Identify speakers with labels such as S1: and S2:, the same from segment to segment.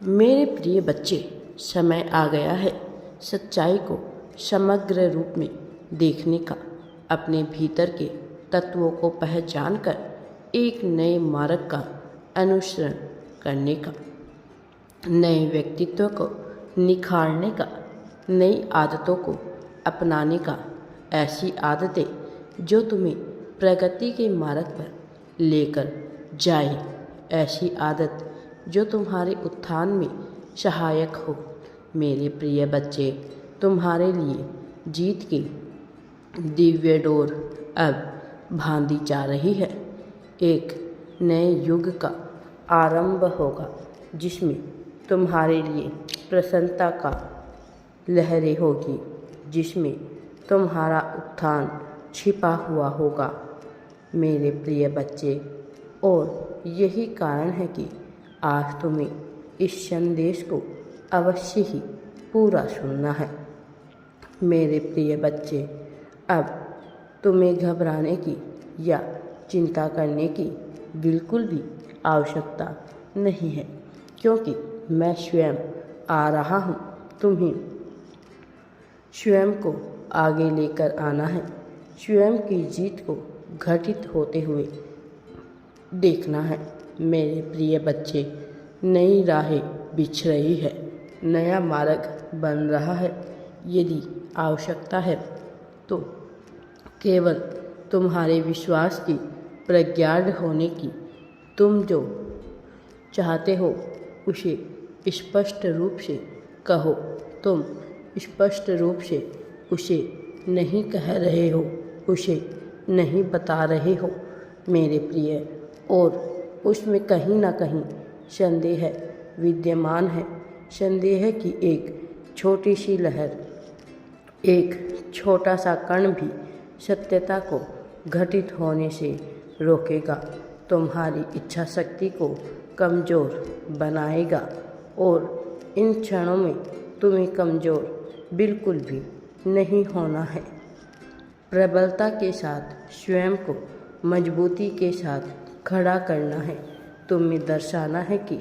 S1: मेरे प्रिय बच्चे, समय आ गया है सच्चाई को समग्र रूप में देखने का, अपने भीतर के तत्वों को पहचानकर एक नए मार्ग का अनुसरण करने का, नए व्यक्तित्व को निखारने का, नई आदतों को अपनाने का। ऐसी आदतें जो तुम्हें प्रगति के मार्ग पर लेकर जाए, ऐसी आदत जो तुम्हारे उत्थान में सहायक हो। मेरे प्रिय बच्चे, तुम्हारे लिए जीत की दिव्य डोर अब बांधी जा रही है। एक नए युग का आरंभ होगा जिसमें तुम्हारे लिए प्रसन्नता का लहरें होगी, जिसमें तुम्हारा उत्थान छिपा हुआ होगा मेरे प्रिय बच्चे। और यही कारण है कि आज तुम्हें इस संदेश को अवश्य ही पूरा सुनना है। मेरे प्रिय बच्चे, अब तुम्हें घबराने की या चिंता करने की बिल्कुल भी आवश्यकता नहीं है, क्योंकि मैं स्वयं आ रहा हूँ। तुम्हें स्वयं को आगे लेकर आना है, स्वयं की जीत को घटित होते हुए देखना है। मेरे प्रिय बच्चे, नई राहें बिछ रही है, नया मार्ग बन रहा है। यदि आवश्यकता है तो केवल तुम्हारे विश्वास की प्रगाढ़ होने की। तुम जो चाहते हो उसे स्पष्ट रूप से कहो। तुम स्पष्ट रूप से उसे नहीं कह रहे हो, उसे नहीं बता रहे हो मेरे प्रिय, और उसमें कहीं ना कहीं संदेह विद्यमान है। संदेह की एक छोटी सी लहर, एक छोटा सा कण भी सत्यता को घटित होने से रोकेगा, तुम्हारी इच्छा शक्ति को कमज़ोर बनाएगा। और इन क्षणों में तुम्हें कमज़ोर बिल्कुल भी नहीं होना है। प्रबलता के साथ स्वयं को मजबूती के साथ खड़ा करना है। तुम्हें दर्शाना है कि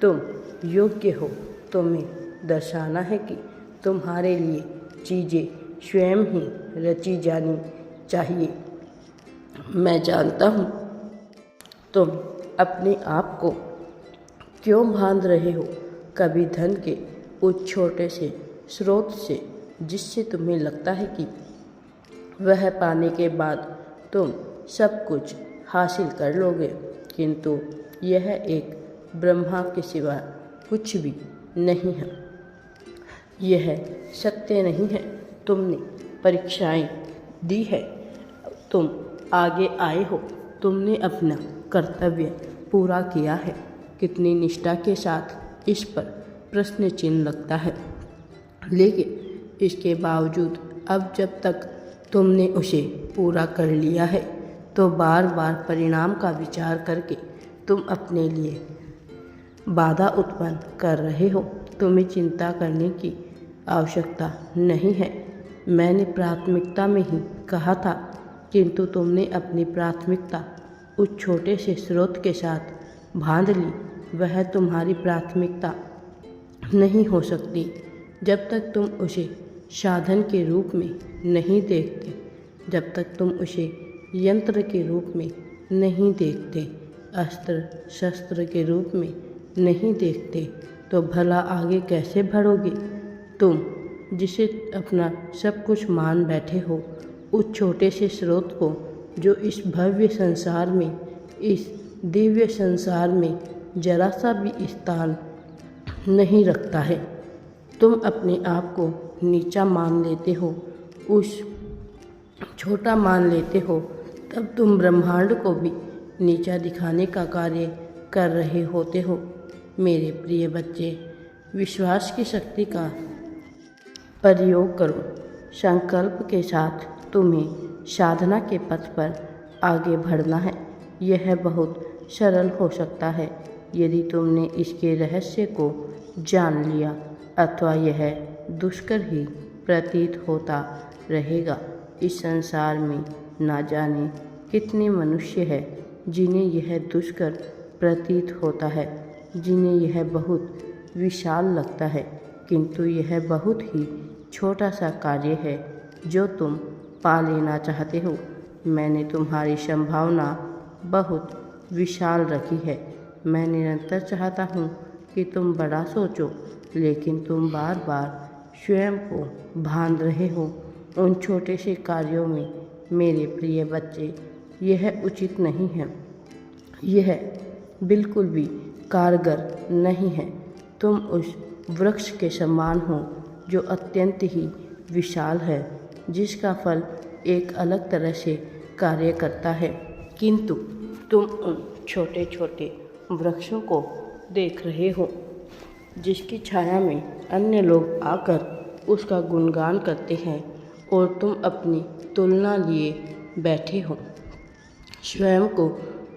S1: तुम योग्य हो। तुम्हें दर्शाना है कि तुम्हारे लिए चीज़ें स्वयं ही रची जानी चाहिए। मैं जानता हूँ तुम अपने आप को क्यों बांध रहे हो, कभी धन के उस छोटे से स्रोत से जिससे तुम्हें लगता है कि वह पाने के बाद तुम सब कुछ हासिल कर लोगे, किंतु यह एक ब्रह्मा के सिवा कुछ भी नहीं है। यह सत्य नहीं है। तुमने परीक्षाएं दी है, तुम आगे आए हो, तुमने अपना कर्तव्य पूरा किया है। कितनी निष्ठा के साथ इस पर प्रश्न चिन्ह लगता है, लेकिन इसके बावजूद अब जब तक तुमने उसे पूरा कर लिया है तो बार बार परिणाम का विचार करके तुम अपने लिए बाधा उत्पन्न कर रहे हो। तुम्हें चिंता करने की आवश्यकता नहीं है। मैंने प्राथमिकता में ही कहा था, किंतु तुमने अपनी प्राथमिकता उस छोटे से स्रोत के साथ बांध ली। वह तुम्हारी प्राथमिकता नहीं हो सकती जब तक तुम उसे साधन के रूप में नहीं देखते, जब तक तुम उसे यंत्र के रूप में नहीं देखते, अस्त्र शस्त्र के रूप में नहीं देखते, तो भला आगे कैसे बढ़ोगे? तुम जिसे अपना सब कुछ मान बैठे हो, उस छोटे से स्रोत को जो इस भव्य संसार में, इस दिव्य संसार में जरा सा भी स्थान नहीं रखता है। तुम अपने आप को नीचा मान लेते हो, उस छोटा मान लेते हो, तब तुम ब्रह्मांड को भी नीचा दिखाने का कार्य कर रहे होते हो। मेरे प्रिय बच्चे, विश्वास की शक्ति का प्रयोग करो। संकल्प के साथ तुम्हें साधना के पथ पर आगे बढ़ना है। यह बहुत सरल हो सकता है यदि तुमने इसके रहस्य को जान लिया, अथवा यह दुष्कर ही प्रतीत होता रहेगा। इस संसार में ना जाने कितने मनुष्य हैं जिन्हें यह दुष्कर प्रतीत होता है, जिन्हें यह बहुत विशाल लगता है, किंतु यह बहुत ही छोटा सा कार्य है जो तुम पा लेना चाहते हो। मैंने तुम्हारी संभावना बहुत विशाल रखी है। मैं निरंतर चाहता हूँ कि तुम बड़ा सोचो, लेकिन तुम बार बार स्वयं को बांध रहे हो उन छोटे से कार्यों में। मेरे प्रिय बच्चे, यह उचित नहीं है, यह बिल्कुल भी कारगर नहीं है। तुम उस वृक्ष के समान हो जो अत्यंत ही विशाल है, जिसका फल एक अलग तरह से कार्य करता है, किंतु तुम उन छोटे छोटे वृक्षों को देख रहे हो जिसकी छाया में अन्य लोग आकर उसका गुणगान करते हैं और तुम अपनी तुलना लिए बैठे हो, स्वयं को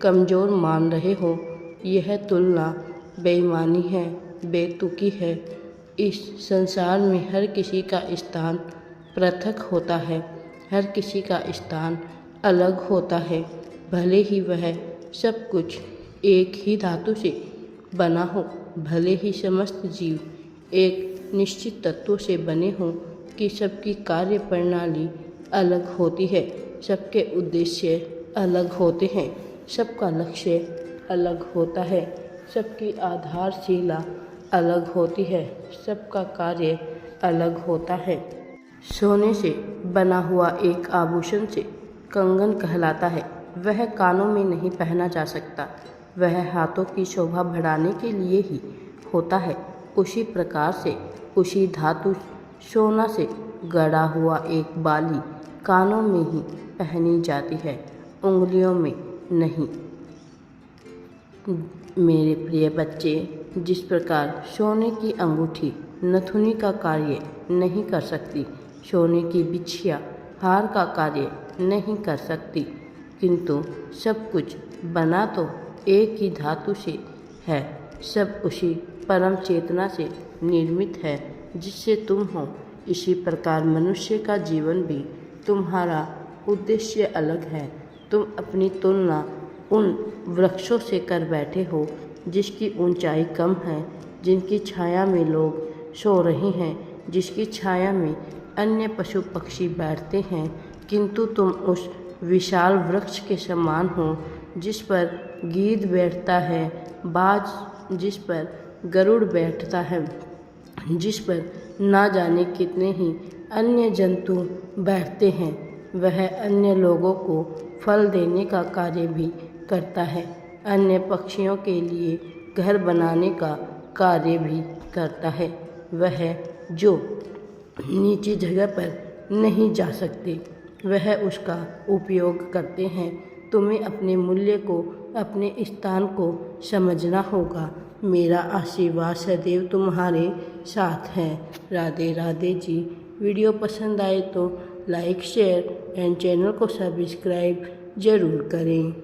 S1: कमज़ोर मान रहे हो। यह तुलना बेईमानी है, बेतुकी है। इस संसार में हर किसी का स्थान पृथक होता है, हर किसी का स्थान अलग होता है। भले ही वह सब कुछ एक ही धातु से बना हो, भले ही समस्त जीव एक निश्चित तत्व से बने हों, कि सबकी कार्य प्रणाली अलग होती है, सबके उद्देश्य अलग होते हैं, सबका लक्ष्य अलग होता है, सबकी आधारशिला अलग होती है, सबका कार्य अलग होता है। सोने से बना हुआ एक आभूषण से कंगन कहलाता है। वह कानों में नहीं पहना जा सकता, वह हाथों की शोभा बढ़ाने के लिए ही होता है। उसी प्रकार से उसी धातु सोना से गढ़ा हुआ एक बाली कानों में ही पहनी जाती है, उंगलियों में नहीं। मेरे प्रिय बच्चे, जिस प्रकार सोने की अंगूठी नथुनी का कार्य नहीं कर सकती, सोने की बिछिया हार का कार्य नहीं कर सकती, किंतु सब कुछ बना तो एक ही धातु से है, सब उसी परम चेतना से निर्मित है जिससे तुम हो। इसी प्रकार मनुष्य का जीवन भी, तुम्हारा उद्देश्य अलग है। तुम अपनी तुलना उन वृक्षों से कर बैठे हो जिसकी ऊंचाई कम है, जिनकी छाया में लोग सो रहे हैं, जिसकी छाया में अन्य पशु पक्षी बैठते हैं, किंतु तुम उस विशाल वृक्ष के समान हो जिस पर गीद बैठता है, बाज जिस पर गरुड़ बैठता है, जिस पर ना जाने कितने ही अन्य जंतु बैठते हैं। वह अन्य लोगों को फल देने का कार्य भी करता है, अन्य पक्षियों के लिए घर बनाने का कार्य भी करता है। वह जो नीची जगह पर नहीं जा सकते, वह उसका उपयोग करते हैं। तुम्हें अपने मूल्य को, अपने स्थान को समझना होगा। मेरा आशीर्वाद सदैव तुम्हारे साथ है। राधे राधे जी। वीडियो पसंद आए तो लाइक, शेयर एंड चैनल को सब्सक्राइब ज़रूर करें।